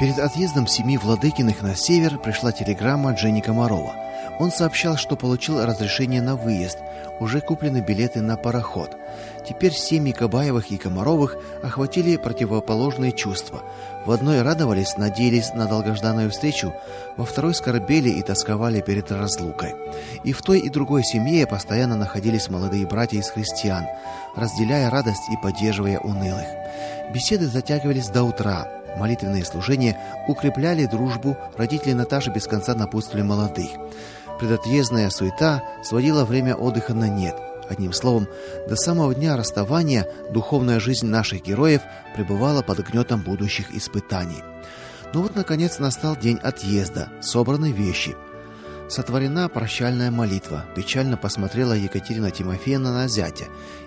Перед отъездом семьи Владыкиных на север пришла телеграмма от Жени Комарова. Он сообщал, что получил разрешение на выезд, уже куплены билеты на пароход. Теперь семьи Кабаевых и Комаровых охватили противоположные чувства. В одной радовались, надеялись на долгожданную встречу, во второй скорбели и тосковали перед разлукой. И в той, и другой семье постоянно находились молодые братья из христиан, разделяя радость и поддерживая унылых. Беседы затягивались до утра. Молитвенные служения укрепляли дружбу, родители Наташи без конца напутствовали молодых. Предотъездная суета сводила время отдыха на нет. Одним словом, до самого дня расставания духовная жизнь наших героев пребывала под гнетом будущих испытаний. Но вот наконец настал день отъезда, собраны вещи. Сотворена прощальная молитва. Печально посмотрела Екатерина Тимофеевна на зятя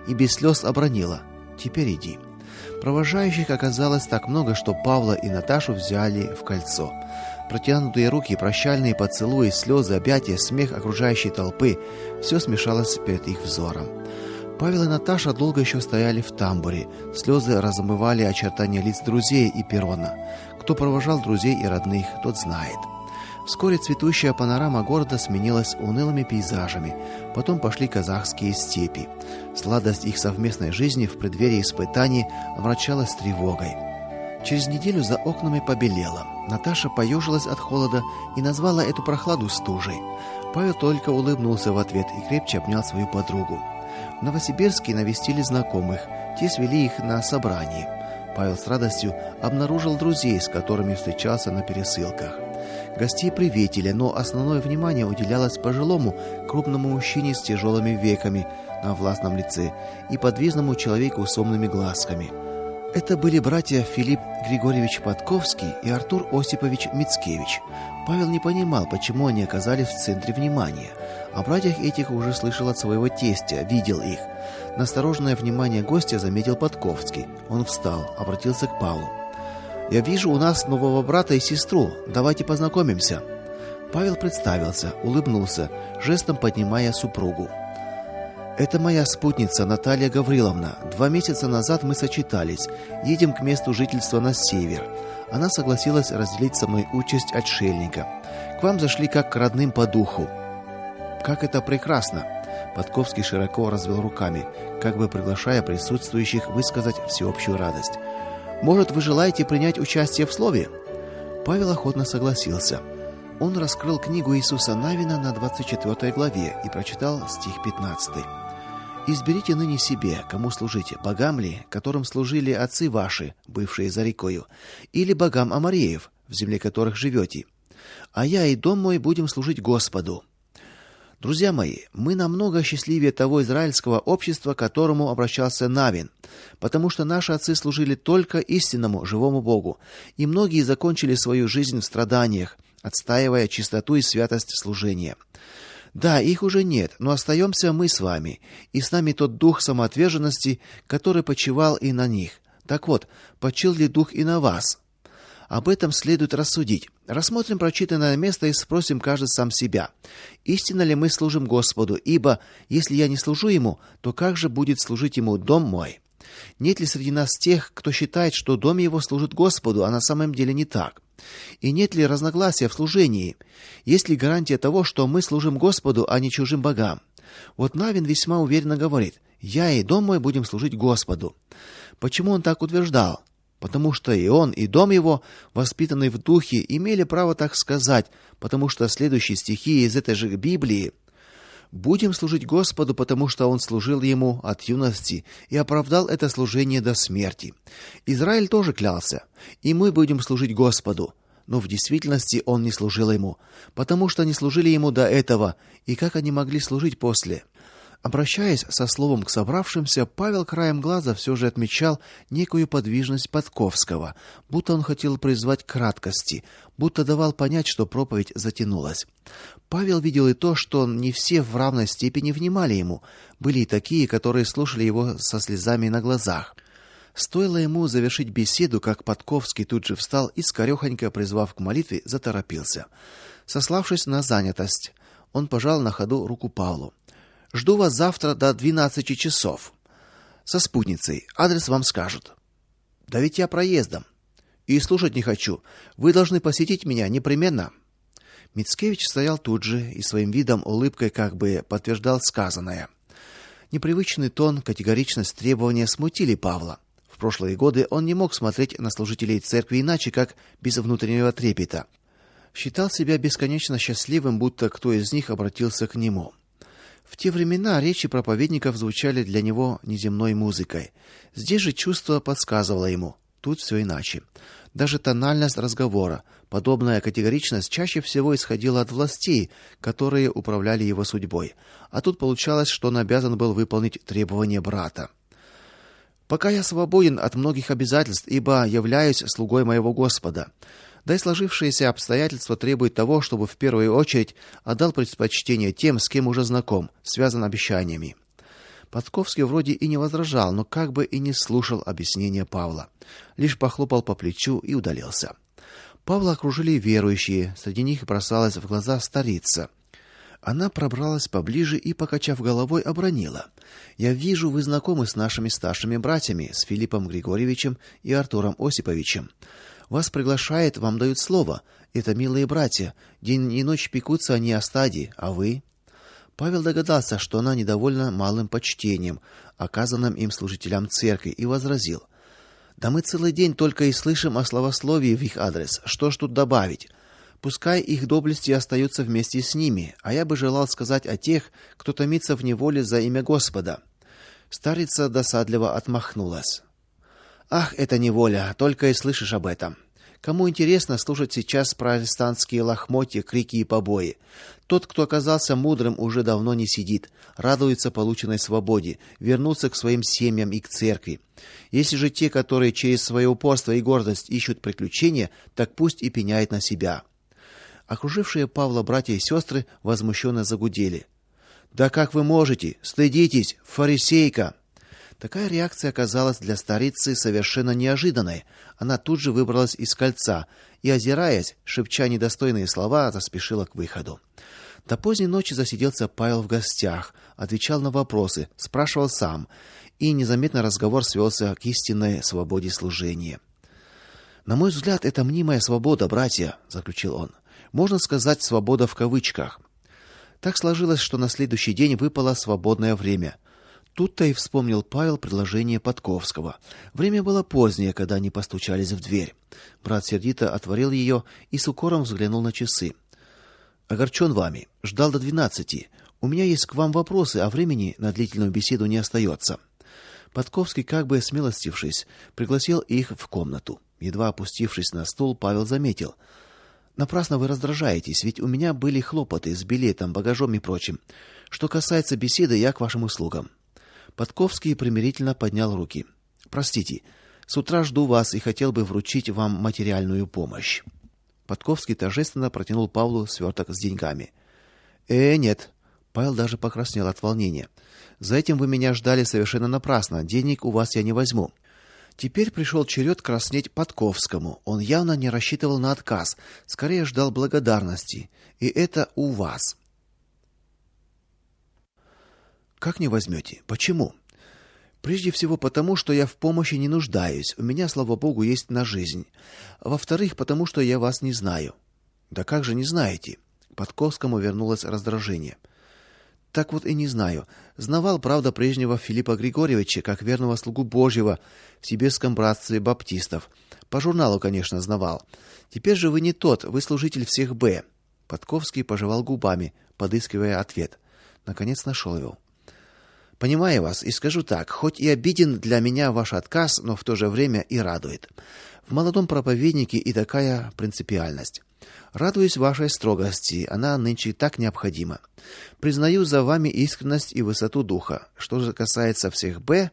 и без слез обронила: "Теперь иди". Провожающих оказалось так много, что Павла и Наташу взяли в кольцо. Протянутые руки, прощальные поцелуи, слезы, объятия, смех окружающей толпы — все смешалось перед их взором. Павел и Наташа долго еще стояли в тамбуре. Слезы размывали очертания лиц друзей и перрона. Кто провожал друзей и родных, тот знает. Вскоре цветущая панорама города сменилась унылыми пейзажами. Потом пошли казахские степи. Сладость их совместной жизни в преддверии испытаний омрачалась тревогой. Через неделю за окнами побелело. Наташа поежилась от холода и назвала эту прохладу стужей. Павел только улыбнулся в ответ и крепче обнял свою подругу. В Новосибирске навестили знакомых. Те свели их на собрание. Павел с радостью обнаружил друзей, с которыми встречался на пересылках. Гостей приветили, но основное внимание уделялось пожилому, крупному мужчине с тяжелыми веками на властном лице и подвижному человеку с умными глазками. Это были братья Филипп Григорьевич Подковский и Артур Осипович Мицкевич. Павел не понимал, почему они оказались в центре внимания. О братьях этих уже слышал от своего тестя, видел их. Настороженное внимание гостя заметил Подковский. Он встал, обратился к Павлу: "Я вижу у нас нового брата и сестру. Давайте познакомимся". Павел представился, улыбнулся, жестом поднимая супругу. "Это моя спутница Наталья Гавриловна. 2 месяца назад мы сочетались. Едем к месту жительства на север. Она согласилась разделить со мной участь отшельника. К вам зашли как к родным по духу". "Как это прекрасно!" Подковский широко развел руками, как бы приглашая присутствующих высказать всеобщую радость. "Может, вы желаете принять участие в слове?" Павел охотно согласился. Он раскрыл книгу Иисуса Навина на 24 главе и прочитал стих 15. «Изберите ныне себе, кому служите, богам ли, которым служили отцы ваши, бывшие за рекою, или богам амореев, в земле которых живете. А я и дом мой будем служить Господу». Друзья мои, мы намного счастливее того израильского общества, к которому обращался Навин, потому что наши отцы служили только истинному живому Богу, и многие закончили свою жизнь в страданиях, отстаивая чистоту и святость служения. Да, их уже нет, но остаемся мы с вами, и с нами тот дух самоотверженности, который почивал и на них. Так вот, почил ли дух и на вас? Об этом следует рассудить. Рассмотрим прочитанное место и спросим каждый сам себя: истинно ли мы служим Господу? Ибо если я не служу ему, то как же будет служить ему дом мой? Нет ли среди нас тех, кто считает, что дом его служит Господу, а на самом деле не так? И нет ли разногласия в служении? Есть ли гарантия того, что мы служим Господу, а не чужим богам? Вот Навин весьма уверенно говорит: «Я и дом мой будем служить Господу». Почему он так утверждал? Потому что и он, и дом его, воспитанные в духе, имели право так сказать, потому что следующие стихи из этой же Библии: «Будем служить Господу, потому что он служил ему от юности и оправдал это служение до смерти». Израиль тоже клялся: «И мы будем служить Господу». Но в действительности он не служил ему, потому что не служили ему до этого, и как они могли служить после? Обращаясь со словом к собравшимся, Павел краем глаза все же отмечал некую подвижность Подковского, будто он хотел призвать к краткости, будто давал понять, что проповедь затянулась. Павел видел и то, что не все в равной степени внимали ему. Были и такие, которые слушали его со слезами на глазах. Стоило ему завершить беседу, как Подковский тут же встал и, скорехонько призвав к молитве, заторопился. Сославшись на занятость, он пожал на ходу руку Павлу. «Жду вас завтра до 12 часов. Со спутницей. Адрес вам скажут». «Да ведь я проездом». И слушать не хочу. Вы должны посетить меня непременно. Мицкевич стоял тут же и своим видом, улыбкой как бы подтверждал сказанное. Непривычный тон, категоричность требования смутили Павла. В прошлые годы он не мог смотреть на служителей церкви иначе, как без внутреннего трепета. Считал себя бесконечно счастливым, будто кто из них обратился к нему. В те времена речи проповедников звучали для него неземной музыкой. Здесь же чувство подсказывало ему: тут все иначе. Даже тональность разговора, подобная категоричность чаще всего исходила от властей, которые управляли его судьбой. А тут получалось, что он обязан был выполнить требования брата. Пока я свободен от многих обязательств, ибо являюсь слугой моего Господа. Да и сложившиеся обстоятельства требуют того, чтобы в первую очередь отдал предпочтение тем, с кем уже знаком, связан обещаниями. Подковский вроде и не возражал, но как бы и не слушал объяснения Павла, лишь похлопал по плечу и удалился. Павла окружили верующие, среди них бросалась в глаза старица. Она пробралась поближе и, покачав головой, обронила: "Я вижу, вы знакомы с нашими старшими братьями, с Филиппом Григорьевичем и Артуром Осиповичем. Вас приглашают, вам дают слово. Это милые братья. День и ночь пекутся они о стаде, а вы?" Павел догадался, что она недовольна малым почтением, оказанным им служителям церкви, и возразил: "Да мы целый день только и слышим о славословии в их адрес. Что ж тут добавить? Пускай их доблести остаются вместе с ними, а я бы желал сказать о тех, кто томится в неволе за имя Господа". Старица досадливо отмахнулась: "Ах, это неволя, только и слышишь об этом. Кому интересно слушать сейчас протестантские лохмотья, крики и побои? Тот, кто оказался мудрым, уже давно не сидит, радуется полученной свободе, вернулся к своим семьям и к церкви. Если же те, которые через свое упорство и гордость ищут приключения, так пусть и пеняют на себя". Окружившие Павла братья и сестры возмущенно загудели: "Да как вы можете? Стыдитесь, фарисейка!" Такая реакция оказалась для старицы совершенно неожиданной. Она тут же выбралась из кольца и, озираясь, шепча недостойные слова, заспешила к выходу. До поздней ночи засиделся Павел в гостях, отвечал на вопросы, спрашивал сам, и незаметно разговор свелся к истинной свободе служения. "На мой взгляд, это мнимая свобода, братья", заключил он. "Можно сказать, свобода в кавычках. Так сложилось, что на следующий день выпало свободное время. Тут-то и вспомнил Павел предложение Подковского. Время было позднее, когда они постучались в дверь. Брат сердито отворил ее и с укором взглянул на часы. "Огорчен вами. Ждал до 12. У меня есть к вам вопросы, а времени на длительную беседу не остается". Подковский, как бы смилостившись, пригласил их в комнату. Едва опустившись на стул, Павел заметил: "Напрасно вы раздражаетесь, ведь у меня были хлопоты с билетом, багажом и прочим. Что касается беседы, я к вашим услугам". Подковский примирительно поднял руки. "Простите, с утра жду вас и хотел бы вручить вам материальную помощь". Подковский торжественно протянул Павлу сверток с деньгами. Нет". Павел даже покраснел от волнения. "За этим вы меня ждали совершенно напрасно. Денег у вас я не возьму". Теперь пришел черед краснеть Подковскому. Он явно не рассчитывал на отказ, скорее ждал благодарности. "И это у вас". "Как не возьмете? Почему?" "Прежде всего потому, что я в помощи не нуждаюсь. У меня, слава богу, есть на жизнь. Во-вторых, потому что я вас не знаю". "Да как же не знаете?" Подковскому вернулось раздражение. "Так вот и не знаю. Знавал, правда, прежнего Филиппа Григорьевича как верного слугу Божьего в Сибирском братстве баптистов. По журналу, конечно, знавал. Теперь же вы не тот, вы служитель всех Б". Подковский пожевал губами, подыскивая ответ. Наконец нашел его. "Понимаю вас и скажу так, хоть и обиден для меня ваш отказ, но в то же время и радует. В молодом проповеднике и такая принципиальность. Радуюсь вашей строгости, она нынче так необходима. Признаю за вами искренность и высоту духа. Что же касается всех Б,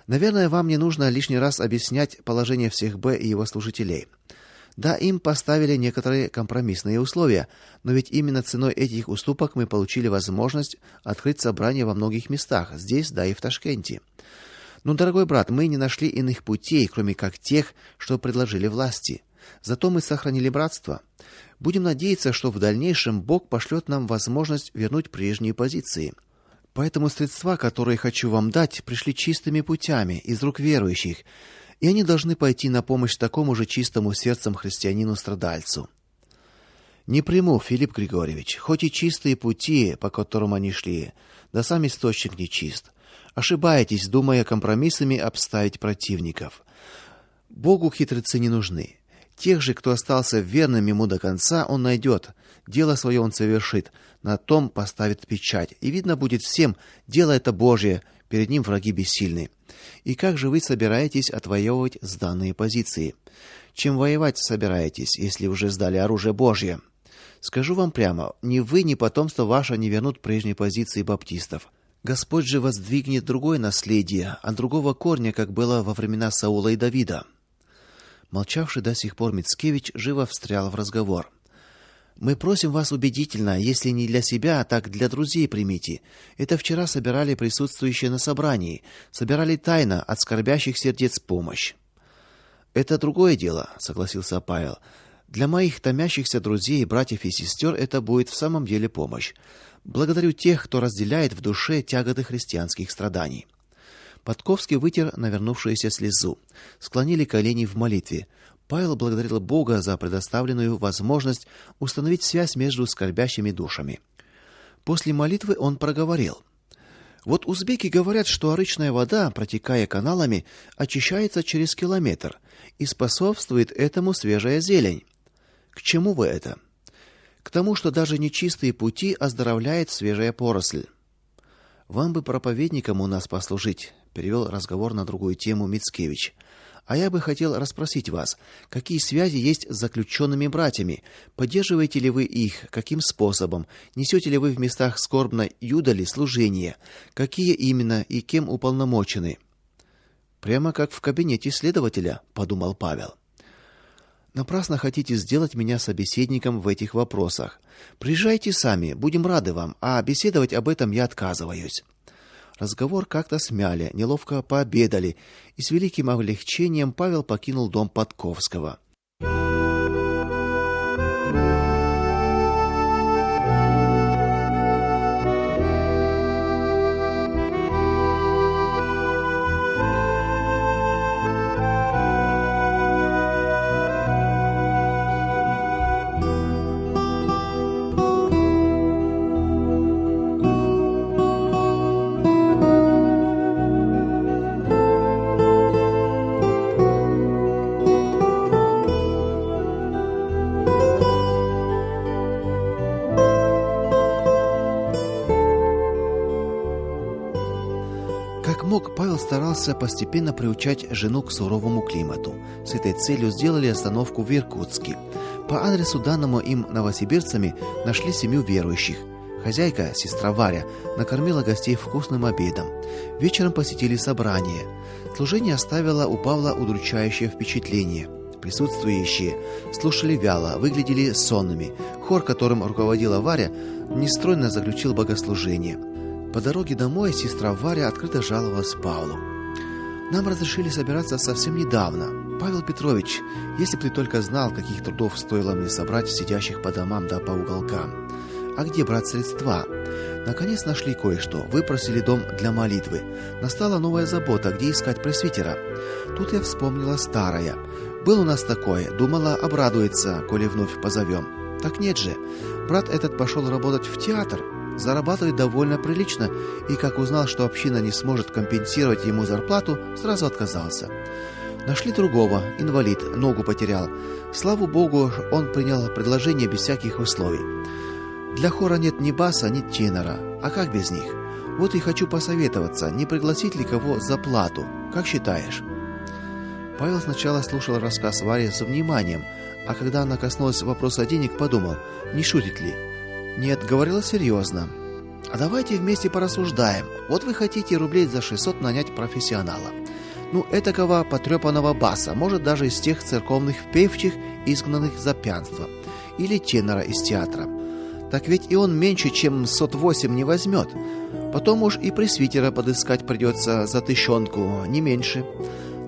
наверное, вам не нужно лишний раз объяснять положение всех Б и его служителей. Да, им поставили некоторые компромиссные условия, но ведь именно ценой этих уступок мы получили возможность открыть собрание во многих местах, здесь, да и в Ташкенте. Но, дорогой брат, мы не нашли иных путей, кроме как тех, что предложили власти. Зато мы сохранили братство. Будем надеяться, что в дальнейшем Бог пошлет нам возможность вернуть прежние позиции. Поэтому средства, которые хочу вам дать, пришли чистыми путями из рук верующих. и они должны пойти на помощь такому же чистому сердцем христианину-страдальцу. Не приму, Филипп Григорьевич, хоть и чистые пути, по которым они шли, да сам источник нечист. Ошибаетесь, думая компромиссами обставить противников. Богу хитрецы не нужны. Тех же, кто остался верным ему до конца, он найдет. Дело свое он совершит, на том поставит печать. И видно будет всем, дело это Божье, перед ним враги бессильны. И как же вы собираетесь отвоевывать сданные позиции? Чем воевать собираетесь, если уже сдали оружие Божье? Скажу вам прямо, ни вы, ни потомство ваше не вернут прежней позиции баптистов. Господь же воздвигнет другое наследие, от другого корня, как было во времена Саула и Давида. Молчавший до сих пор Мицкевич живо встрял в разговор. Мы просим вас убедительно, если не для себя, так для друзей примите. Это вчера собирали присутствующие на собрании, собирали тайно от скорбящих сердец помощь. Это другое дело, согласился Павел. Для моих томящихся друзей, братьев и сестер это будет в самом деле помощь. Благодарю тех, кто разделяет в душе тяготы христианских страданий. Подковский вытер навернувшуюся слезу. Склонили колени в молитве. Павел благодарил Бога за предоставленную возможность установить связь между скорбящими душами. После молитвы он проговорил: вот узбеки говорят, что арычная вода, протекая каналами, очищается через километр, и способствует этому свежая зелень. К чему вы это? К тому, что даже нечистые пути оздоровляет свежая поросль. Вам бы проповедником у нас послужить, перевел разговор на другую тему Мицкевич. А я бы хотел расспросить вас, какие связи есть с заключенными братьями? Поддерживаете ли вы их, каким способом? Несете ли вы в местах скорбной юдоли служение? Какие именно и кем уполномочены? Прямо как в кабинете следователя, подумал Павел. Напрасно хотите сделать меня собеседником в этих вопросах. Приезжайте сами, будем рады вам, а беседовать об этом я отказываюсь. Разговор как-то смяли, неловко пообедали, и с великим облегчением Павел покинул дом Подковского. Павел старался постепенно приучать жену к суровому климату. С этой целью сделали остановку в Иркутске. По адресу, данному им новосибирцами, нашли семью верующих. Хозяйка, сестра Варя, накормила гостей вкусным обедом. Вечером посетили собрание. Служение оставило у Павла удручающее впечатление. Присутствующие слушали вяло, выглядели сонными. Хор, которым руководила Варя, нестройно заключил богослужение. По дороге домой сестра Варя открыто жаловалась Павлу. Нам разрешили собираться совсем недавно. Павел Петрович, если бы ты только знал, каких трудов стоило мне собрать сидящих по домам да по уголкам. А где брать средства? Наконец нашли кое-что. Выпросили дом для молитвы. Настала новая забота, где искать пресвитера. Тут я вспомнила старое. Был у нас такое, думала, обрадуется, коли вновь позовем. Так нет же. Брат этот пошел работать в театр. Зарабатывает довольно прилично, и как узнал, что община не сможет компенсировать ему зарплату, сразу отказался. Нашли другого, инвалид, ногу потерял. Слава Богу, он принял предложение без всяких условий. Для хора нет ни баса, ни тенора. А как без них? Вот и хочу посоветоваться, не пригласить ли кого за плату. Как считаешь? Павел сначала слушал рассказ Вари с вниманием, а когда она коснулась вопроса денег, подумал, не шутит ли. Нет, говорила серьезно. А давайте вместе порассуждаем. Вот вы хотите рублей за 600 нанять профессионала. Ну, этакого потрепанного баса, может, даже из тех церковных певчих, изгнанных за пьянство. Или тенора из театра. Так ведь и он меньше, чем 108 не возьмет. Потом уж и пресвитера подыскать придется за тыщенку, не меньше.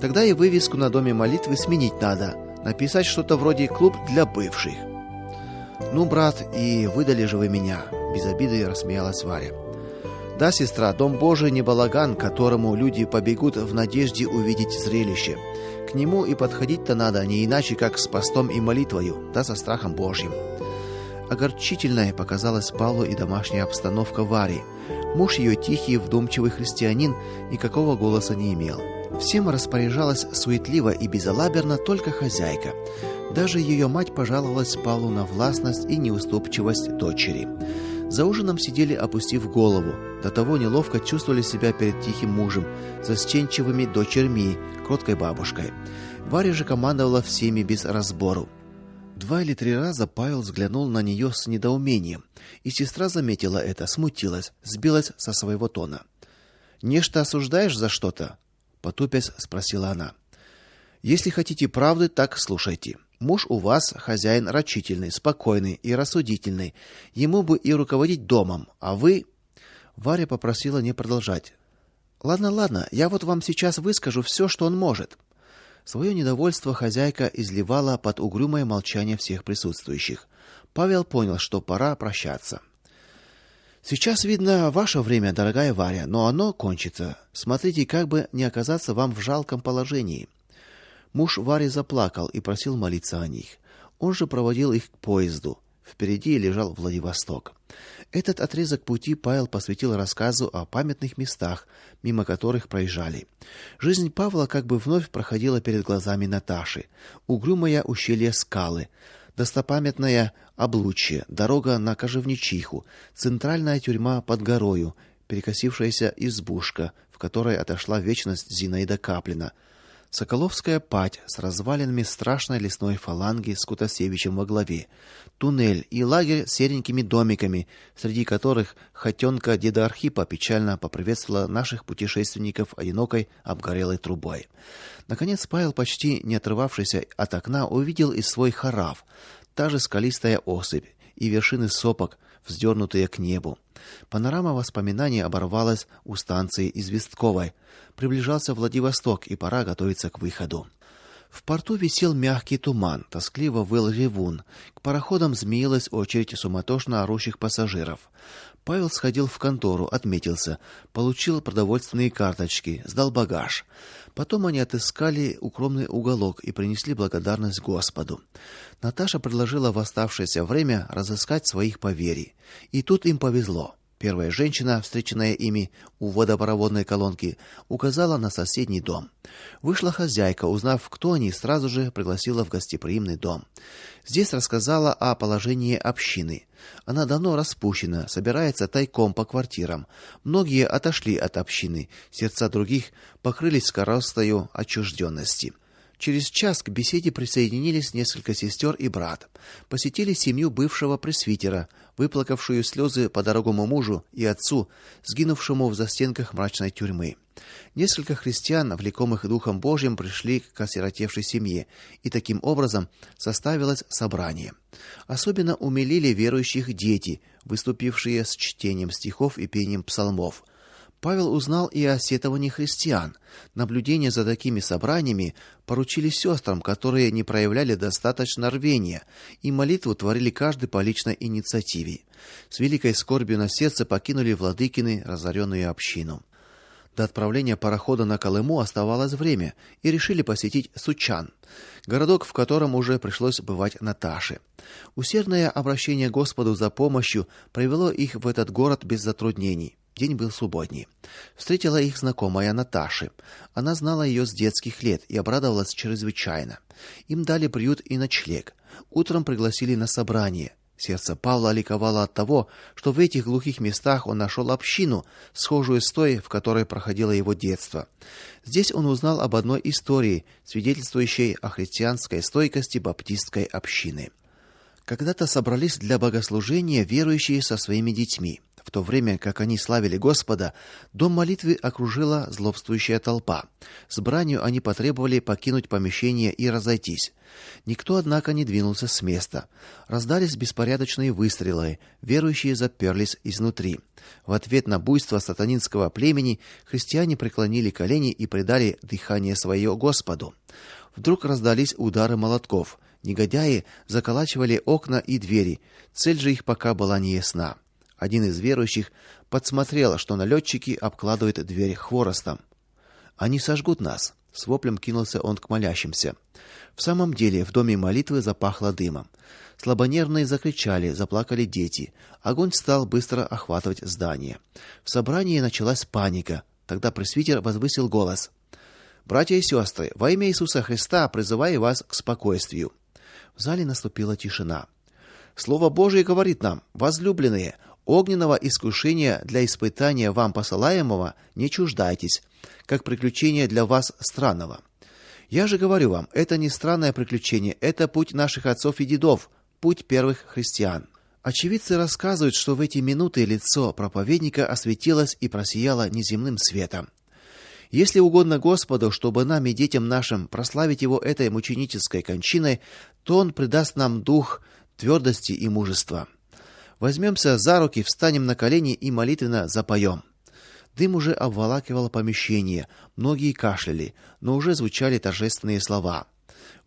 Тогда и вывеску на доме молитвы сменить надо. Написать что-то вроде «Клуб для бывших». Ну, брат, и выдали же вы меня, без обиды рассмеялась Варя. Да, сестра, дом Божий не балаган, к которому люди побегут в надежде увидеть зрелище. К нему и подходить-то надо не иначе, как с постом и молитвою, да со страхом Божьим. Огорчительной показалась Павлу и домашняя обстановка Вари. Муж ее тихий, вдумчивый христианин, никакого голоса не имел. Всем распоряжалась суетливо и безалаберно только хозяйка. Даже ее мать пожаловалась Павлу на властность и неуступчивость дочери. За ужином сидели, опустив голову. До того неловко чувствовали себя перед тихим мужем, застенчивыми дочерьми, кроткой бабушкой. Варя же командовала всеми без разбору. 2 или 3 раза Павел взглянул на нее с недоумением, и сестра заметила это, смутилась, сбилась со своего тона. "Нечто осуждаешь за что-то?" потупясь спросила она. "Если хотите правды, так слушайте. Муж у вас хозяин рачительный, спокойный и рассудительный. Ему бы и руководить домом, а вы..." Варя попросила не продолжать. Ладно, я вот вам сейчас выскажу все, что он может. Свое недовольство хозяйка изливала под угрюмое молчание всех присутствующих. Павел понял, что пора прощаться. "Сейчас, видно, ваше время, дорогая Варя, но оно кончится. Смотрите, как бы не оказаться вам в жалком положении". Муж Вари заплакал и просил молиться о них. Он же проводил их к поезду. Впереди лежал Владивосток. Этот отрезок пути Павел посвятил рассказу о памятных местах, мимо которых проезжали. Жизнь Павла как бы вновь проходила перед глазами Наташи. Угрюмое ущелье Скалы, достопамятное Облучье, дорога на Кожевничиху, центральная тюрьма под горою, перекосившаяся избушка, в которой отошла в вечность Зинаида Каплина, Соколовская падь с развалинами страшной лесной фаланги с Кутасевичем во главе, туннель и лагерь с серенькими домиками, среди которых хотенка деда Архипа печально поприветствовала наших путешественников одинокой обгорелой трубой. Наконец Павел, почти не отрывавшийся от окна, увидел и свой Харав, та же скалистая осыпь и вершины сопок, вздернутые к небу. Панорама воспоминаний оборвалась у станции Известковой. Приближался Владивосток, и пора готовиться к выходу. В порту висел мягкий туман, тоскливо выл ревун. К пароходам змеилась очередь суматошно орущих пассажиров. Павел сходил в контору, отметился, получил продовольственные карточки, сдал багаж. Потом они отыскали укромный уголок и принесли благодарность Господу. Наташа предложила в оставшееся время разыскать своих поверий. И тут им повезло. Первая женщина, встреченная ими у водопроводной колонки, указала на соседний дом. Вышла хозяйка, узнав, кто они, сразу же пригласила в гостеприимный дом. Здесь рассказала о положении общины. Она давно распущена, собирается тайком по квартирам. Многие отошли от общины, сердца других покрылись коростою отчужденности. Через час к беседе присоединились несколько сестер и брат. Посетили семью бывшего пресвитера, выплакавшую слезы по дорогому мужу и отцу, сгинувшему в застенках мрачной тюрьмы. Несколько христиан, влекомых Духом Божьим, пришли к осиротевшей семье, и таким образом составилось собрание. Особенно умилили верующих дети, выступившие с чтением стихов и пением псалмов. Павел узнал и о сетовании христиан. Наблюдение за такими собраниями поручили сестрам, которые не проявляли достаточно рвения, и молитву творили каждый по личной инициативе. С великой скорбью на сердце покинули владыкины разоренную общину. До отправления парохода на Колыму оставалось время, и решили посетить Сучан, городок, в котором уже пришлось бывать Наташе. Усердное обращение к Господу за помощью привело их в этот город без затруднений. День был субботний. Встретила их знакомая Наташи. Она знала ее с детских лет и обрадовалась чрезвычайно. Им дали приют и ночлег. Утром пригласили на собрание. Сердце Павла ликовало от того, что в этих глухих местах он нашел общину, схожую с той, в которой проходило его детство. Здесь он узнал об одной истории, свидетельствующей о христианской стойкости баптистской общины. Когда-то собрались для богослужения верующие со своими детьми. В то время, как они славили Господа, дом молитвы окружила злобствующая толпа. С бранью они потребовали покинуть помещение и разойтись. Никто, однако, не двинулся с места. Раздались беспорядочные выстрелы, верующие заперлись изнутри. В ответ на буйство сатанинского племени христиане преклонили колени и предали дыхание свое Господу. Вдруг раздались удары молотков. Негодяи заколачивали окна и двери. Цель же их пока была неясна. Один из верующих подсмотрел, что налетчики обкладывают дверь хворостом. Они сожгут нас, С воплем кинулся он к молящимся. В самом деле, в доме молитвы запахло дымом. Слабонервные закричали, заплакали дети. Огонь стал быстро охватывать здание. В собрании началась паника. Тогда пресвитер возвысил голос: «Братья и сестры, во имя Иисуса Христа призываю вас к спокойствию». В зале наступила тишина. Слово Божие говорит нам: возлюбленные, огненного искушения для испытания вам посылаемого не чуждайтесь, как приключение для вас странного. Я же говорю вам, это не странное приключение, это путь наших отцов и дедов, путь первых христиан. Очевидцы рассказывают, что в эти минуты лицо проповедника осветилось и просияло неземным светом. Если угодно Господу, чтобы нам и детям нашим прославить его этой мученической кончиной, то он придаст нам дух твердости и мужества. Возьмемся за руки, встанем на колени и молитвенно запоем. Дым уже обволакивал помещение, многие кашляли, но уже звучали торжественные слова: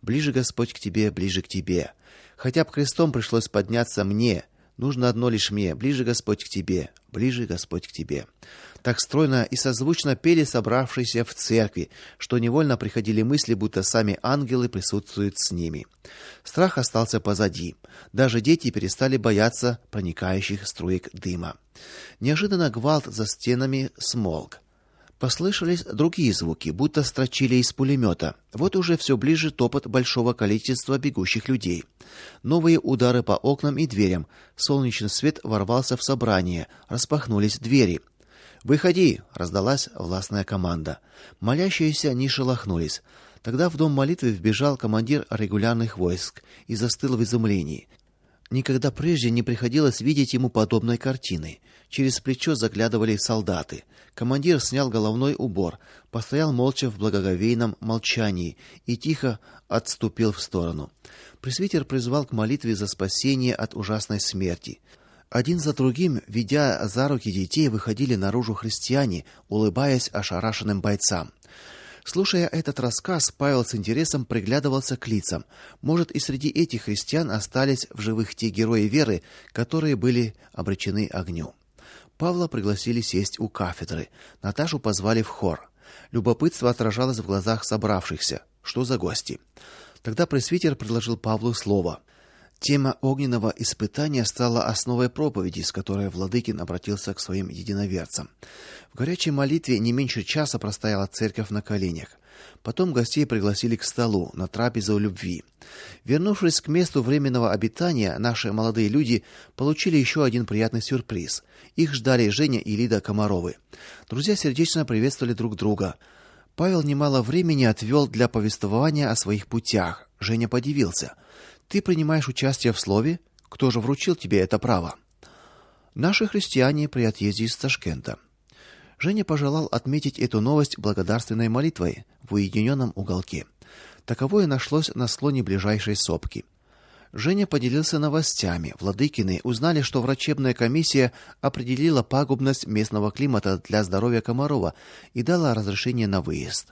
«Ближе, Господь, к тебе, ближе к тебе. Хотя б крестом пришлось подняться мне, нужно одно лишь мне: ближе, Господь, к тебе, ближе, Господь, к тебе». Так стройно и созвучно пели собравшиеся в церкви, что невольно приходили мысли, будто сами ангелы присутствуют с ними. Страх остался позади. Даже дети перестали бояться проникающих струек дыма. Неожиданно гвалт за стенами смолк. Послышались другие звуки, будто строчили из пулемета. Вот уже все ближе топот большого количества бегущих людей. Новые удары по окнам и дверям. Солнечный свет ворвался в собрание. Распахнулись двери. «Выходи!» — раздалась властная команда. Молящиеся не шелохнулись. Тогда в дом молитвы вбежал командир регулярных войск и застыл в изумлении. Никогда прежде не приходилось видеть ему подобной картины. Через плечо заглядывали солдаты. Командир снял головной убор, постоял молча в благоговейном молчании и тихо отступил в сторону. Пресвитер призвал к молитве за спасение от ужасной смерти. Один за другим, ведя за руки детей, выходили наружу христиане, улыбаясь ошарашенным бойцам. Слушая этот рассказ, Павел с интересом приглядывался к лицам. Может, и среди этих христиан остались в живых те герои веры, которые были обречены огню. Павла пригласили сесть у кафедры. Наташу позвали в хор. Любопытство отражалось в глазах собравшихся. Что за гости? Тогда пресвитер предложил Павлу слово. Тема огненного испытания стала основой проповеди, с которой Владыкин обратился к своим единоверцам. В горячей молитве не меньше часа простояла церковь на коленях. Потом гостей пригласили к столу на трапезу любви. Вернувшись к месту временного обитания, наши молодые люди получили еще один приятный сюрприз. Их ждали Женя и Лида Комаровы. Друзья сердечно приветствовали друг друга. Павел немало времени отвел для повествования о своих путях. Женя подивился: «Ты принимаешь участие в слове? Кто же вручил тебе это право?» «Наши христиане при отъезде из Ташкента». Женя пожелал отметить эту новость благодарственной молитвой в уединенном уголке. Таковое нашлось на склоне ближайшей сопки. Женя поделился новостями. Владыкины узнали, что врачебная комиссия определила пагубность местного климата для здоровья Комарова и дала разрешение на выезд.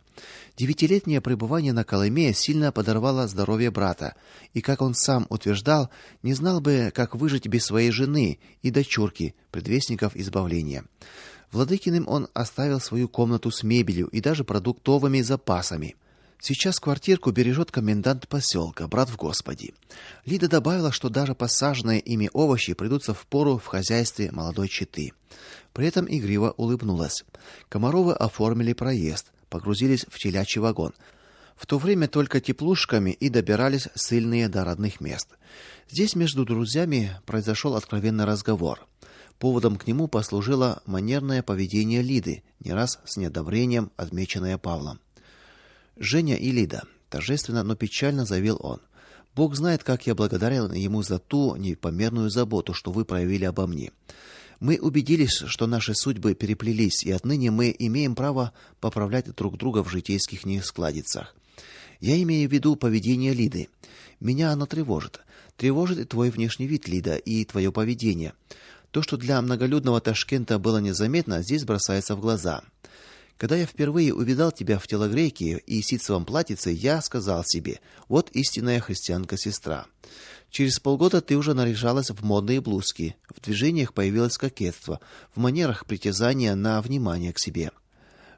9-летнее пребывание на Колыме сильно подорвало здоровье брата, и, как он сам утверждал, не знал бы, как выжить без своей жены и дочурки, предвестников избавления. Владыкиным он оставил свою комнату с мебелью и даже продуктовыми запасами. Сейчас квартирку бережет комендант поселка, брат в Господе. Лида добавила, что даже посаженные ими овощи придутся впору в хозяйстве молодой четы. При этом игриво улыбнулась. Комаровы оформили проезд, погрузились в телячий вагон. В то время только теплушками и добирались ссыльные до родных мест. Здесь между друзьями произошел откровенный разговор. Поводом к нему послужило манерное поведение Лиды, не раз с неодобрением отмеченное Павлом. «Женя и Лида», — торжественно, но печально заявил он, — «Бог знает, как я благодарен ему за ту непомерную заботу, что вы проявили обо мне. Мы убедились, что наши судьбы переплелись, и отныне мы имеем право поправлять друг друга в житейских нескладицах. Я имею в виду поведение Лиды. Меня оно тревожит. Тревожит и твой внешний вид, Лида, и твое поведение. То, что для многолюдного Ташкента было незаметно, здесь бросается в глаза. Когда я впервые увидал тебя в телогрейке и ситцевом платьице, я сказал себе: вот истинная христианка-сестра. Через полгода ты уже наряжалась в модные блузки, в движениях появилось кокетство, в манерах притязания на внимание к себе.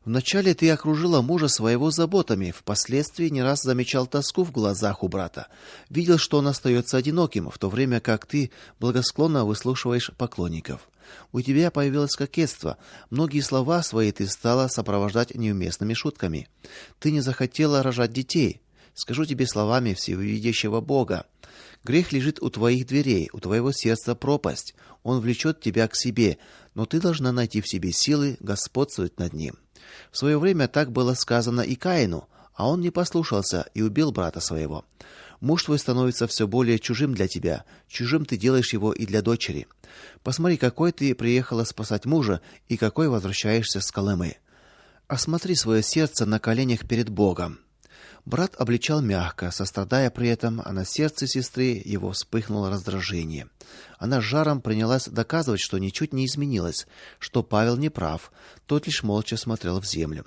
Вначале ты окружила мужа своего заботами, впоследствии не раз замечал тоску в глазах у брата. Видел, что он остается одиноким, в то время как ты благосклонно выслушиваешь поклонников. У тебя появилось кокетство. Многие слова свои ты стала сопровождать неуместными шутками. Ты не захотела рожать детей. Скажу тебе словами всевидящего Бога: грех лежит у твоих дверей, у твоего сердца пропасть. Он влечет тебя к себе, но ты должна найти в себе силы господствовать над ним. В свое время так было сказано и Каину, а он не послушался и убил брата своего. Муж твой становится все более чужим для тебя, чужим ты делаешь его и для дочери. Посмотри, какой ты приехала спасать мужа и какой возвращаешься с Колымы. Осмотри свое сердце на коленях перед Богом. Брат обличал мягко, сострадая при этом, а на сердце сестры его вспыхнуло раздражение. Она с жаром принялась доказывать, что ничуть не изменилась, что Павел не прав, тот лишь молча смотрел в землю.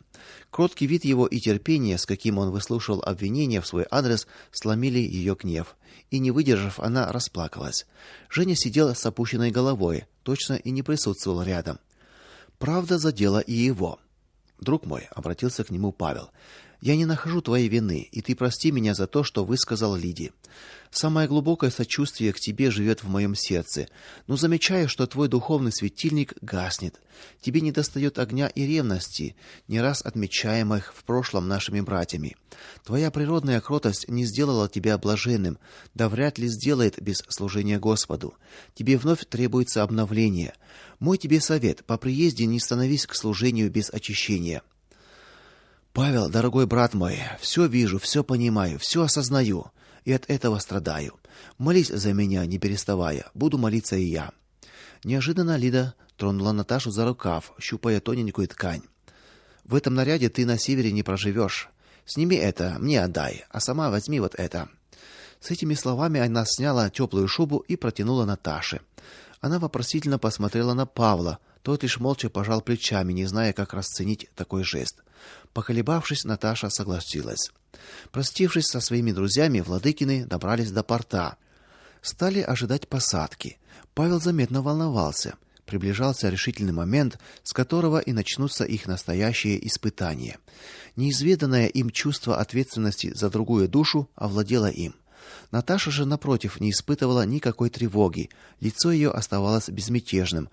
Кроткий вид его и терпение, с каким он выслушивал обвинения в свой адрес, сломили ее гнев, и, не выдержав, она расплакалась. Женя сидела с опущенной головой, точно и не присутствовал рядом. Правда задела и его. «Друг мой», — обратился к нему Павел, — «я не нахожу твоей вины, и ты прости меня за то, что высказал Лиде. Самое глубокое сочувствие к тебе живет в моем сердце, но замечаю, что твой духовный светильник гаснет. Тебе недостает огня и ревности, не раз отмечаемых в прошлом нашими братьями. Твоя природная кротость не сделала тебя блаженным, да вряд ли сделает без служения Господу. Тебе вновь требуется обновление. Мой тебе совет: по приезде не становись к служению без очищения». «Павел, дорогой брат мой, все вижу, все понимаю, все осознаю, и от этого страдаю. Молись за меня, не переставая, буду молиться и я». Неожиданно Лида тронула Наташу за рукав, щупая тоненькую ткань. «В этом наряде ты на севере не проживешь. Сними это, мне отдай, а сама возьми вот это». С этими словами она сняла теплую шубу и протянула Наташе. Она вопросительно посмотрела на Павла. Тот лишь молча пожал плечами, не зная, как расценить такой жест. Поколебавшись, Наташа согласилась. Простившись со своими друзьями, Владыкины добрались до порта. Стали ожидать посадки. Павел заметно волновался. Приближался решительный момент, с которого и начнутся их настоящие испытания. Неизведанное им чувство ответственности за другую душу овладело им. Наташа же, напротив, не испытывала никакой тревоги. Лицо ее оставалось безмятежным.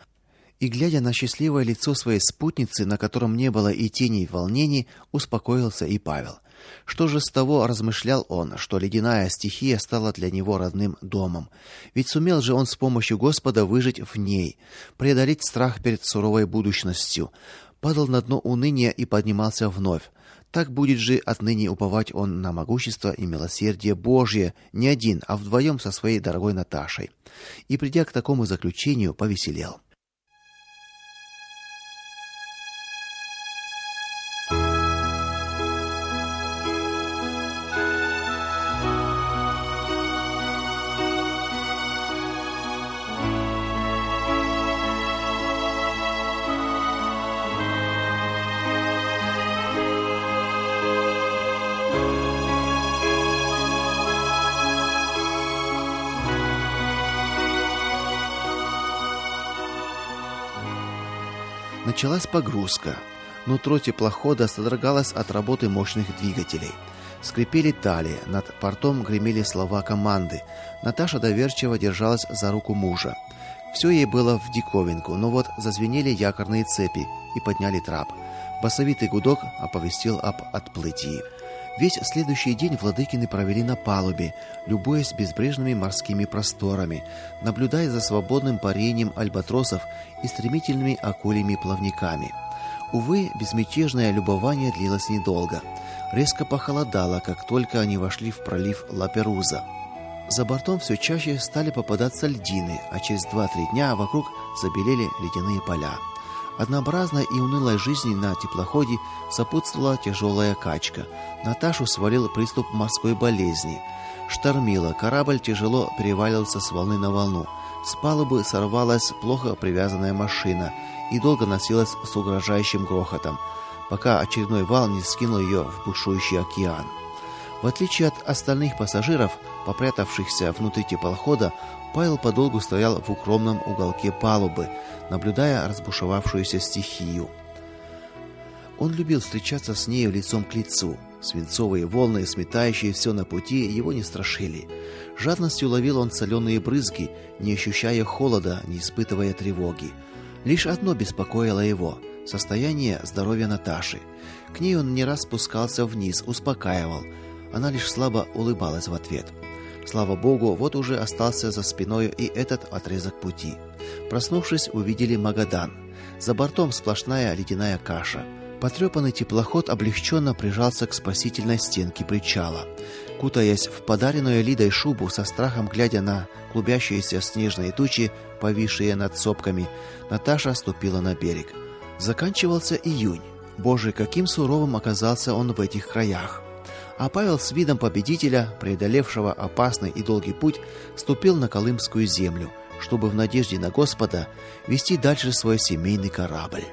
И, глядя на счастливое лицо своей спутницы, на котором не было и тени волнений, успокоился и Павел. Что же с того, размышлял он, что ледяная стихия стала для него родным домом? Ведь сумел же он с помощью Господа выжить в ней, преодолеть страх перед суровой будущностью, падал на дно уныния и поднимался вновь. Так будет же отныне уповать он на могущество и милосердие Божье, не один, а вдвоем со своей дорогой Наташей. И, придя к такому заключению, повеселел. Началась погрузка. Нутро теплохода содрогалось от работы мощных двигателей. Скрипели талии, над портом гремели слова команды. Наташа доверчиво держалась за руку мужа. Все ей было в диковинку, но вот зазвенели якорные цепи и подняли трап. Басовитый гудок оповестил об отплытии. Весь следующий день Владыкины провели на палубе, любуясь безбрежными морскими просторами, наблюдая за свободным парением альбатросов и стремительными акульями плавниками. Увы, безмятежное любование длилось недолго. Резко похолодало, как только они вошли в пролив Ла-Перуза. За бортом все чаще стали попадаться льдины, а через 2-3 дня вокруг забелели ледяные поля. Однообразной и унылой жизни на теплоходе сопутствовала тяжелая качка. Наташу свалил приступ морской болезни. Штормило, корабль тяжело переваливался с волны на волну. С палубы сорвалась плохо привязанная машина и долго носилась с угрожающим грохотом, пока очередной вал не скинул ее в бушующий океан. В отличие от остальных пассажиров, попрятавшихся внутри теплохода, Павел подолгу стоял в укромном уголке палубы, наблюдая разбушевавшуюся стихию. Он любил встречаться с нею лицом к лицу. Свинцовые волны, сметающие все на пути, его не страшили. Жадностью ловил он соленые брызги, не ощущая холода, не испытывая тревоги. Лишь одно беспокоило его – состояние здоровья Наташи. К ней он не раз спускался вниз, успокаивал. Она лишь слабо улыбалась в ответ. Слава Богу, вот уже остался за спиной и этот отрезок пути. Проснувшись, увидели Магадан. За бортом сплошная ледяная каша. Потрепанный теплоход облегченно прижался к спасительной стенке причала. Кутаясь в подаренную Лидой шубу, со страхом глядя на клубящиеся снежные тучи, повисшие над сопками, Наташа ступила на берег. Заканчивался июнь. Боже, каким суровым оказался он в этих краях. А Павел с видом победителя, преодолевшего опасный и долгий путь, ступил на Колымскую землю, чтобы в надежде на Господа вести дальше свой семейный корабль.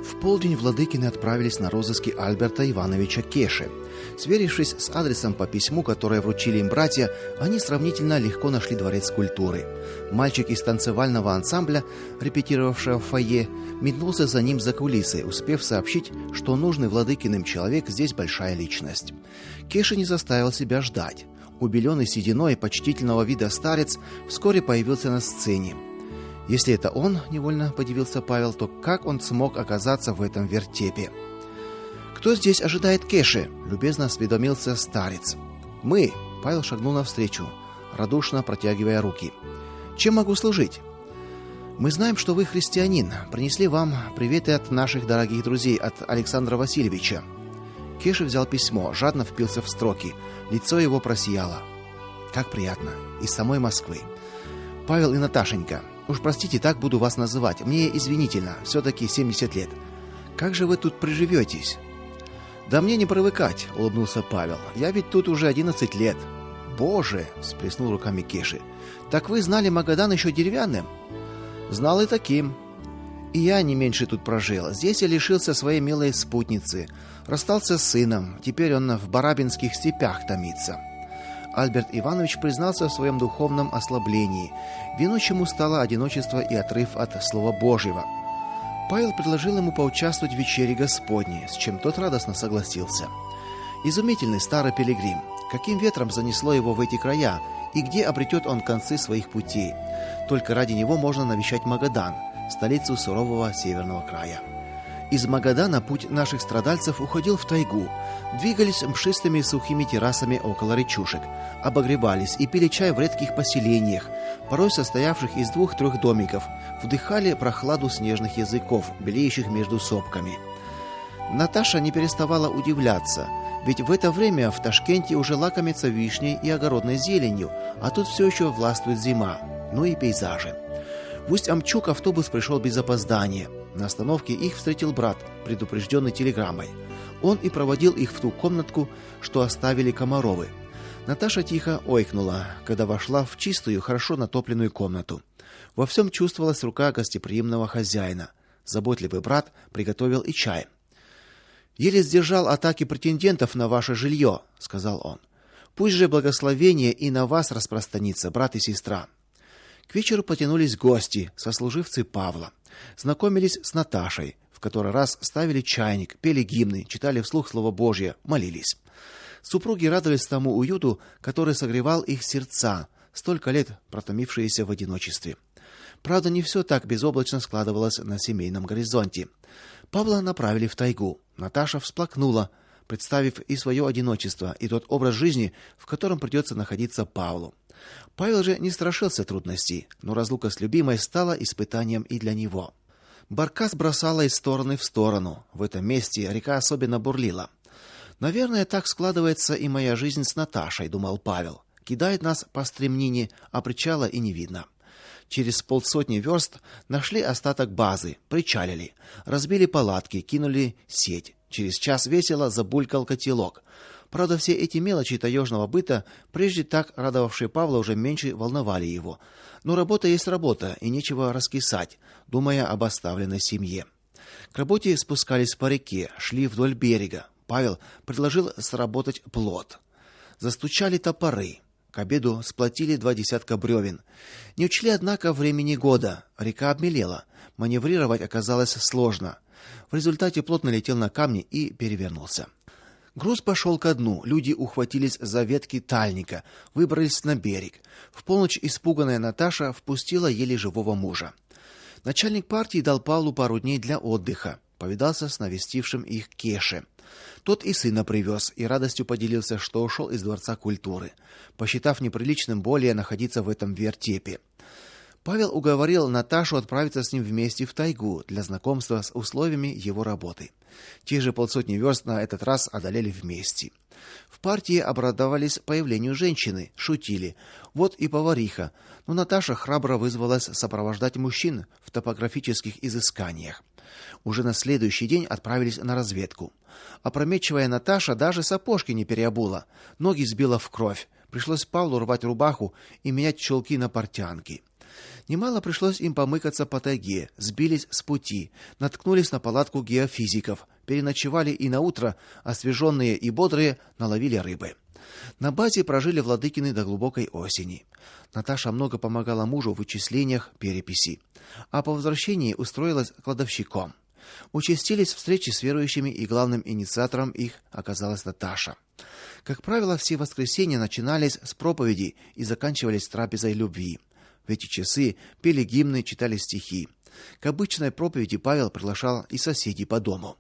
В полдень владыкины отправились на розыски Альберта Ивановича Кеши. Сверившись с адресом по письму, которое вручили им братья, они сравнительно легко нашли дворец культуры. Мальчик из танцевального ансамбля, репетировавшего в фойе, метнулся за ним за кулисы, успев сообщить, что нужный владыкиным человек здесь большая личность. Кеша не заставил себя ждать. Убеленный сединой почтительного вида старец вскоре появился на сцене. Если это он, невольно подивился Павел, то как он смог оказаться в этом вертепе? «Кто здесь ожидает Кеши?» – любезно осведомился старец. «Мы!» – Павел шагнул навстречу, радушно протягивая руки. «Чем могу служить?» «Мы знаем, что вы христианин. Принесли вам приветы от наших дорогих друзей, от Александра Васильевича». Кеша взял письмо, жадно впился в строки. Лицо его просияло. «Как приятно! Из самой Москвы. Павел и Наташенька, уж простите, так буду вас называть. Мне извинительно, все-таки 70 лет. Как же вы тут приживетесь?» «Да мне не привыкать», — улыбнулся Павел. «Я ведь тут уже 11 лет». «Боже!» — всплеснул руками Кеши. «Так вы знали Магадан еще деревянным?» «Знал и таким. И я не меньше тут прожил. Здесь я лишился своей милой спутницы. Расстался с сыном. Теперь он в Барабинских степях томится». Альберт Иванович признался в своем духовном ослаблении. Виной чему стало одиночество и отрыв от Слова Божьего. Павел предложил ему поучаствовать в вечере Господней, с чем тот радостно согласился. Изумительный старый пилигрим. Каким ветром занесло его в эти края, и где обретет он концы своих путей. Только ради него можно навещать Магадан, столицу сурового северного края. Из Магадана путь наших страдальцев уходил в тайгу. Двигались мшистыми сухими террасами около речушек, обогревались и пили чай в редких поселениях, порой состоявших из 2-3 домиков, вдыхали прохладу снежных языков, белеющих между сопками. Наташа не переставала удивляться, ведь в это время в Ташкенте уже лакомятся вишней и огородной зеленью, а тут все еще властвует зима, ну и пейзажи. В Усть-Амчук автобус пришел без опоздания. На остановке их встретил брат, предупрежденный телеграммой. Он и проводил их в ту комнатку, что оставили Комаровы. Наташа тихо ойкнула, когда вошла в чистую, хорошо натопленную комнату. Во всем чувствовалась рука гостеприимного хозяина. Заботливый брат приготовил и чай. «Еле сдержал атаки претендентов на ваше жилье», — сказал он. «Пусть же благословение и на вас распространится, брат и сестра». К вечеру потянулись гости, сослуживцы Павла. Знакомились с Наташей, в который раз ставили чайник, пели гимны, читали вслух Слово Божье, молились. Супруги радовались тому уюту, который согревал их сердца, столько лет протомившиеся в одиночестве. Правда, не все так безоблачно складывалось на семейном горизонте. Павла направили в тайгу. Наташа всплакнула, представив и свое одиночество, и тот образ жизни, в котором придется находиться Павлу. Павел же не страшился трудностей, но разлука с любимой стала испытанием и для него. Баркас бросала из стороны в сторону. В этом месте река особенно бурлила. «Наверное, так складывается и моя жизнь с Наташей», — думал Павел. «Кидает нас по стремнине, а причала и не видно». Через 50 верст нашли остаток базы, причалили, разбили палатки, кинули сеть. Через час весело забулькал котелок. Правда, все эти мелочи таежного быта, прежде так радовавшие Павла, уже меньше волновали его. Но работа есть работа, и нечего раскисать, думая об оставленной семье. К работе спускались по реке, шли вдоль берега. Павел предложил сработать плот. Застучали топоры. К обеду сплотили 20 бревен. Не учли, однако, времени года. Река обмелела. Маневрировать оказалось сложно. В результате плот налетел на камни и перевернулся. Груз пошел ко дну. Люди ухватились за ветки тальника, выбрались на берег. В полночь испуганная Наташа впустила еле живого мужа. Начальник партии дал Павлу пару дней для отдыха. Повидался с навестившим их Кеше. Тот и сына привез, и радостью поделился, что ушел из Дворца культуры, посчитав неприличным более находиться в этом вертепе. Павел уговорил Наташу отправиться с ним вместе в тайгу для знакомства с условиями его работы. Те же 50 верст на этот раз одолели вместе. В партии обрадовались появлению женщины, шутили. Вот и повариха. Но Наташа храбро вызвалась сопровождать мужчин в топографических изысканиях. Уже на следующий день отправились на разведку. Опрометчивая Наташа даже сапожки не переобула, ноги сбила в кровь. Пришлось Павлу рвать рубаху и менять чулки на портянки. Немало пришлось им помыкаться по тайге, сбились с пути, наткнулись на палатку геофизиков, переночевали и наутро, освеженные и бодрые, наловили рыбы. На базе прожили Владыкины до глубокой осени. Наташа много помогала мужу в вычислениях, переписи, а по возвращении устроилась кладовщиком. Участились встречи с верующими, и главным инициатором их оказалась Наташа. Как правило, все воскресенья начинались с проповеди и заканчивались трапезой любви. В эти часы пели гимны, читали стихи. К обычной проповеди Павел приглашал и соседей по дому.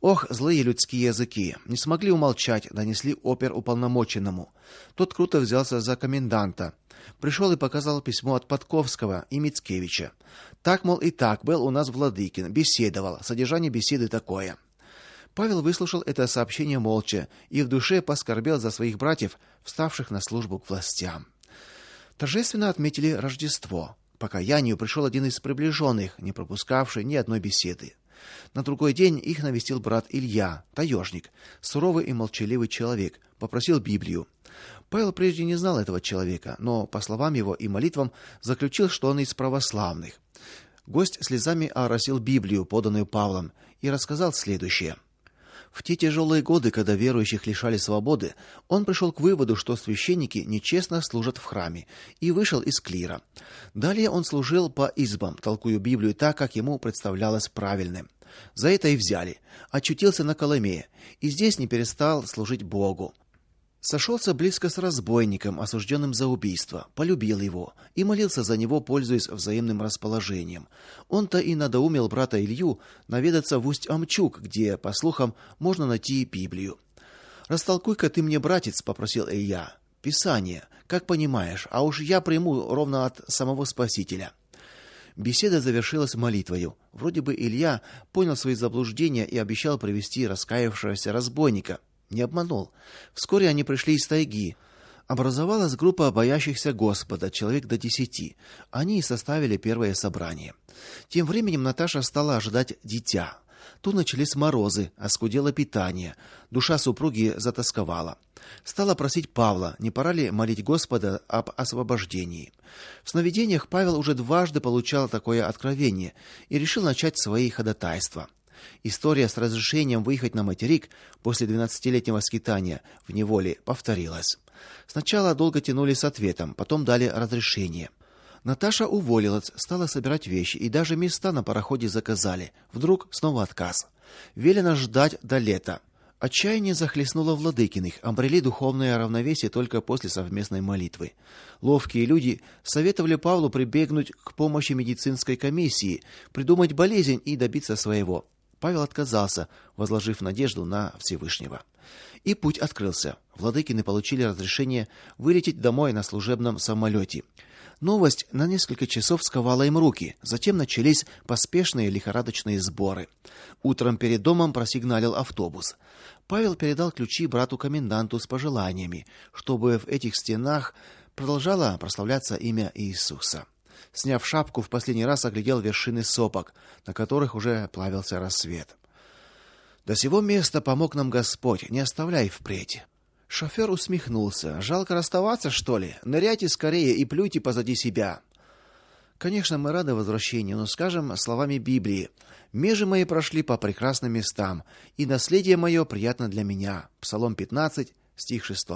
Ох, злые людские языки, не смогли умолчать, донесли оперуполномоченному. Тот круто взялся за коменданта. Пришел и показал письмо от Подковского и Мицкевича. Так, мол, и так был у нас Владыкин, беседовал, содержание беседы такое. Павел выслушал это сообщение молча и в душе поскорбел за своих братьев, вставших на службу к властям. Торжественно отметили Рождество. К покаянию пришел один из приближенных, не пропускавший ни одной беседы. На другой день их навестил брат Илья, таежник, суровый и молчаливый человек, попросил Библию. Павел прежде не знал этого человека, но, по словам его и молитвам, заключил, что он из православных. Гость слезами оросил Библию, поданную Павлом, и рассказал следующее. В те тяжелые годы, когда верующих лишали свободы, он пришел к выводу, что священники нечестно служат в храме, и вышел из клира. Далее он служил по избам, толкуя Библию так, как ему представлялось правильным. За это и взяли. Очутился на Колыме, и здесь не перестал служить Богу. Сошелся близко с разбойником, осужденным за убийство, полюбил его и молился за него, пользуясь взаимным расположением. Он-то и надоумил брата Илью наведаться в Усть-Амчук, где, по слухам, можно найти Библию. «Растолкуй-ка ты мне, братец», — попросил Илья, — «Писание, как понимаешь, а уж я приму ровно от самого Спасителя». Беседа завершилась молитвою. Вроде бы Илья понял свои заблуждения и обещал привести раскаявшегося разбойника. Не обманул. Вскоре они пришли из тайги. Образовалась группа боящихся Господа, человек до 10. Они и составили первое собрание. Тем временем Наташа стала ожидать дитя. Тут начались морозы, оскудело питание. Душа супруги затосковала. Стала просить Павла, не пора ли молить Господа об освобождении. В сновидениях Павел уже дважды получал такое откровение и решил начать свои ходатайства. История с разрешением выехать на материк после 12-летнего скитания в неволе повторилась. Сначала долго тянули с ответом, потом дали разрешение. Наташа уволилась, стала собирать вещи и даже места на пароходе заказали. Вдруг снова отказ. Велено ждать до лета. Отчаяние захлестнуло Владыкиных, обрели духовное равновесие только после совместной молитвы. Ловкие люди советовали Павлу прибегнуть к помощи медицинской комиссии, придумать болезнь и добиться своего. Павел отказался, возложив надежду на Всевышнего. И путь открылся. Владыкины получили разрешение вылететь домой на служебном самолете. Новость на несколько часов сковала им руки. Затем начались поспешные лихорадочные сборы. Утром перед домом просигналил автобус. Павел передал ключи брату-коменданту с пожеланиями, чтобы в этих стенах продолжало прославляться имя Иисуса. Сняв шапку, в последний раз оглядел вершины сопок, на которых уже плавился рассвет. До сего места помог нам Господь, не оставляй впредь. Шофер усмехнулся. Жалко расставаться, что ли? Ныряйте скорее и плюйте позади себя. Конечно, мы рады возвращению, но скажем словами Библии: межи мои прошли по прекрасным местам, и наследие мое приятно для меня. Псалом 15, стих 6.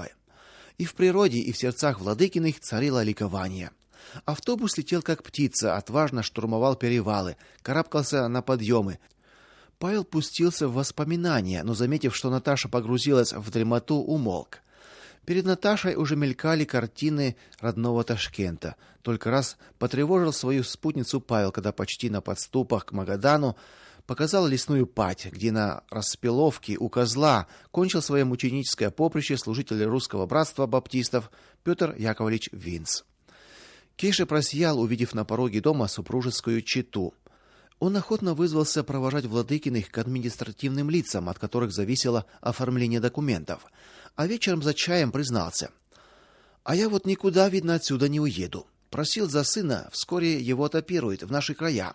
И в природе, и в сердцах Владыкиных царило ликование. Автобус летел как птица, отважно штурмовал перевалы, карабкался на подъемы. Павел пустился в воспоминания, но, заметив, что Наташа погрузилась в дремоту, умолк. Перед Наташей уже мелькали картины родного Ташкента. Только раз потревожил свою спутницу Павел, когда почти на подступах к Магадану показал лесную падь, где на распиловке у козла кончил свое мученическое поприще служитель русского братства баптистов Петр Яковлевич Винц. Кеша просиял, увидев на пороге дома супружескую чету. Он охотно вызвался провожать Владыкиных к административным лицам, от которых зависело оформление документов, а вечером за чаем признался: "А я вот никуда, видно, отсюда не уеду. Просил за сына, вскоре его отопируют в наши края.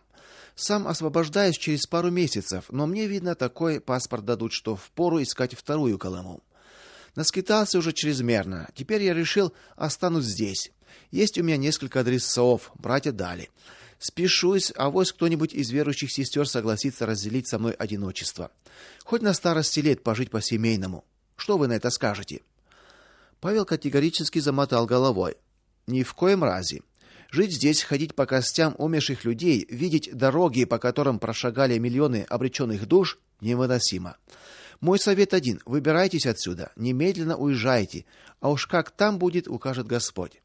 Сам освобождаюсь через пару месяцев, но мне, видно, такой паспорт дадут, что впору искать вторую Колыму. Наскитался уже чрезмерно. Теперь я решил, останусь здесь. Есть у меня несколько адресов, братья дали. Спешусь, авось кто-нибудь из верующих сестер согласится разделить со мной одиночество. Хоть на старости лет пожить по-семейному. Что вы на это скажете?" Павел категорически замотал головой. "Ни в коем разе. Жить здесь, ходить по костям умерших людей, видеть дороги, по которым прошагали миллионы обреченных душ, невыносимо. Мой совет один: выбирайтесь отсюда, немедленно уезжайте, а уж как там будет, укажет Господь.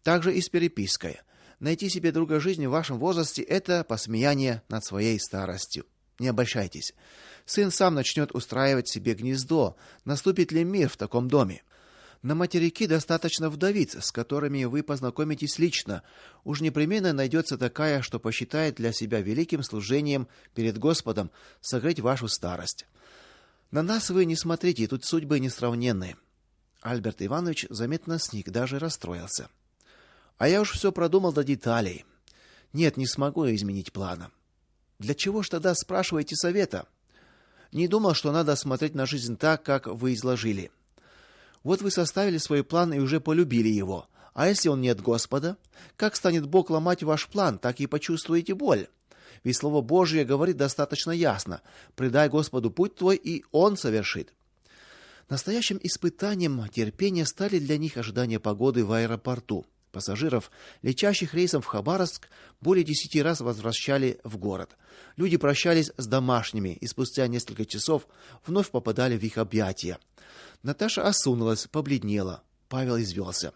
Также и с перепиской. Найти себе друга жизни в вашем возрасте — это посмеяние над своей старостью. Не обольщайтесь. Сын сам начнет устраивать себе гнездо. Наступит ли мир в таком доме? На материке достаточно вдовиц, с которыми вы познакомитесь лично. Уж непременно найдется такая, что посчитает для себя великим служением перед Господом согреть вашу старость. На нас вы не смотрите, тут судьбы несравненные". Альберт Иванович заметно сник, даже расстроился. "А я уж все продумал до деталей. Нет, не смогу изменить плана". "Для чего ж тогда спрашиваете совета?" "Не думал, что надо смотреть на жизнь так, как вы изложили. Вот вы составили свой план и уже полюбили его. А если он не от Господа? Как станет Бог ломать ваш план, так и почувствуете боль. Ведь Слово Божие говорит достаточно ясно: предай Господу путь твой, и Он совершит". Настоящим испытанием терпения стали для них ожидания погоды в аэропорту. Пассажиров, летящих рейсом в Хабаровск, более 10 раз возвращали в город. Люди прощались с домашними и спустя несколько часов вновь попадали в их объятия. Наташа осунулась, побледнела. Павел извелся.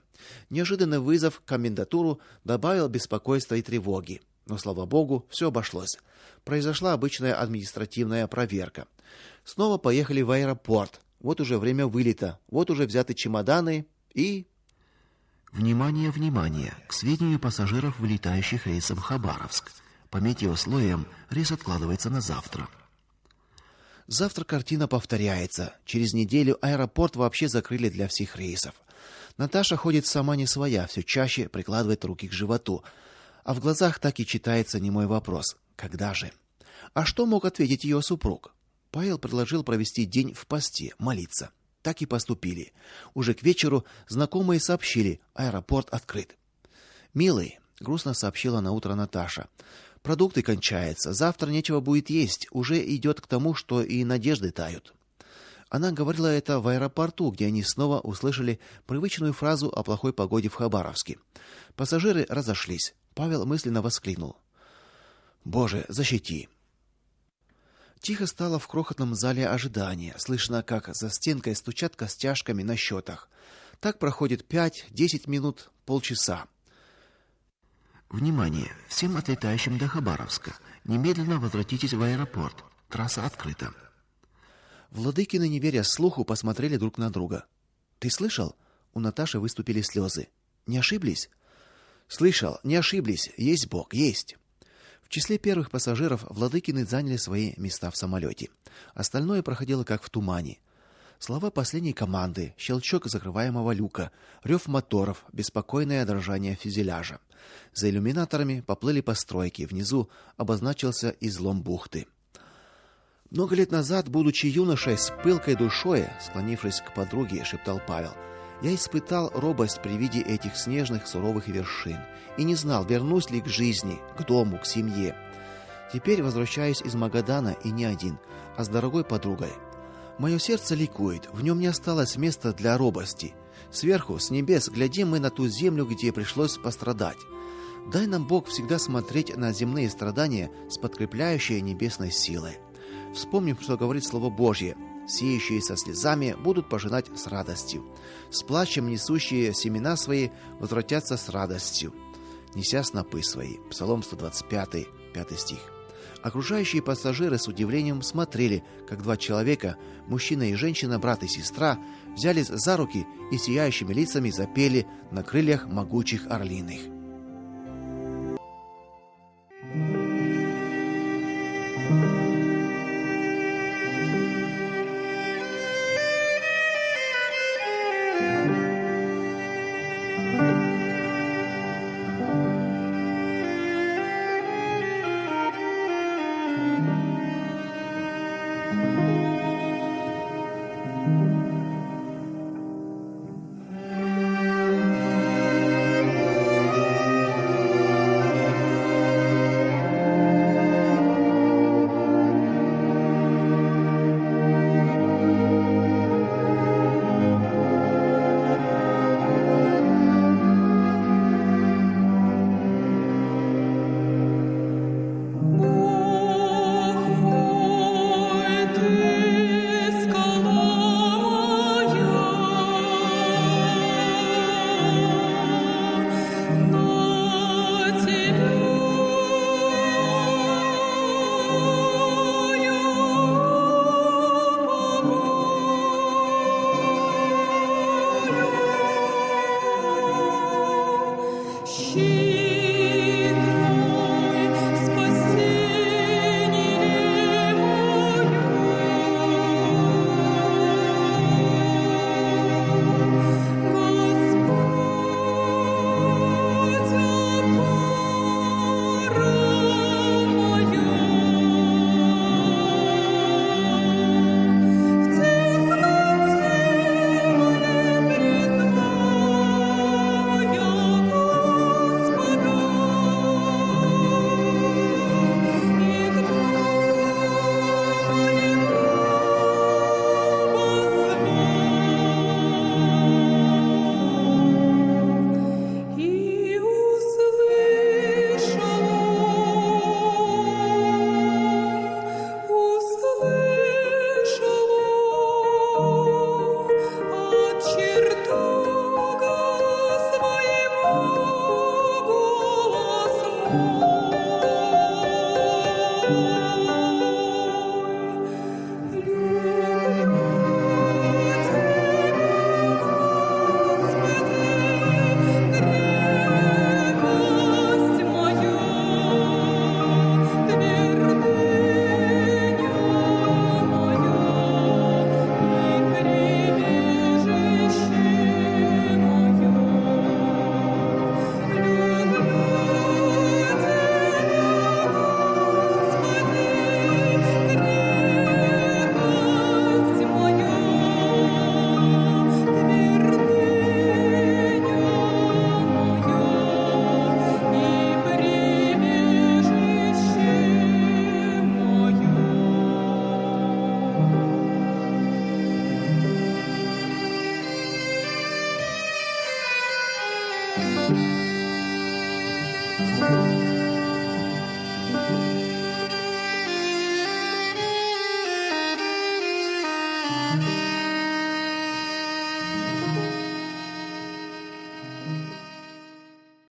Неожиданный вызов в комендатуру добавил беспокойства и тревоги. Но, слава богу, все обошлось. Произошла обычная административная проверка. Снова поехали в аэропорт. Вот уже время вылета, вот уже взяты чемоданы и... Внимание, внимание! К сведению пассажиров, вылетающих рейсом Хабаровск. По метеословиям рейс откладывается на завтра. Завтра картина повторяется. Через неделю аэропорт вообще закрыли для всех рейсов. Наташа ходит сама не своя, все чаще прикладывает руки к животу. А в глазах так и читается немой вопрос: когда же? А что мог ответить ее супруг? Павел предложил провести день в посте, молиться. Так и поступили. Уже к вечеру знакомые сообщили: аэропорт открыт. "Милый", грустно сообщила наутро Наташа. "Продукты кончаются, завтра нечего будет есть, уже идет к тому, что и надежды тают". Она говорила это в аэропорту, где они снова услышали привычную фразу о плохой погоде в Хабаровске. Пассажиры разошлись. Павел мысленно воскликнул: "Боже, защити". Тихо стало в крохотном зале ожидания. Слышно, как за стенкой стучат костяшками на счетах. Так проходит 5-10 минут, полчаса. Внимание! Всем отлетающим до Хабаровска. Немедленно возвратитесь в аэропорт. Трасса открыта. Владыкины, не веря слуху, посмотрели друг на друга. "Ты слышал?" У Наташи выступили слезы. "Не ошиблись?" "Слышал, не ошиблись. Есть Бог, есть". В числе первых пассажиров Владыкины заняли свои места в самолете. Остальное проходило как в тумане. Слова последней команды, щелчок закрываемого люка, рев моторов, беспокойное дрожание фюзеляжа. За иллюминаторами поплыли постройки, внизу обозначился излом бухты. Много лет назад, будучи юношей с пылкой душой, склонившись к подруге, шептал Павел, я испытал робость при виде этих снежных суровых вершин и не знал, вернусь ли к жизни, к дому, к семье. Теперь возвращаюсь из Магадана и не один, а с дорогой подругой. Мое сердце ликует, в нем не осталось места для робости. Сверху, с небес, глядим мы на ту землю, где пришлось пострадать. Дай нам Бог всегда смотреть на земные страдания с подкрепляющей небесной силой. Вспомним, что говорит Слово Божье: сеющие со слезами будут пожинать с радостью. С плачем несущие семена свои возвратятся с радостью, неся снопы свои. Псалом 125, 5 стих. Окружающие пассажиры с удивлением смотрели, как два человека, мужчина и женщина, брат и сестра, взялись за руки и сияющими лицами запели на крыльях могучих орлиных.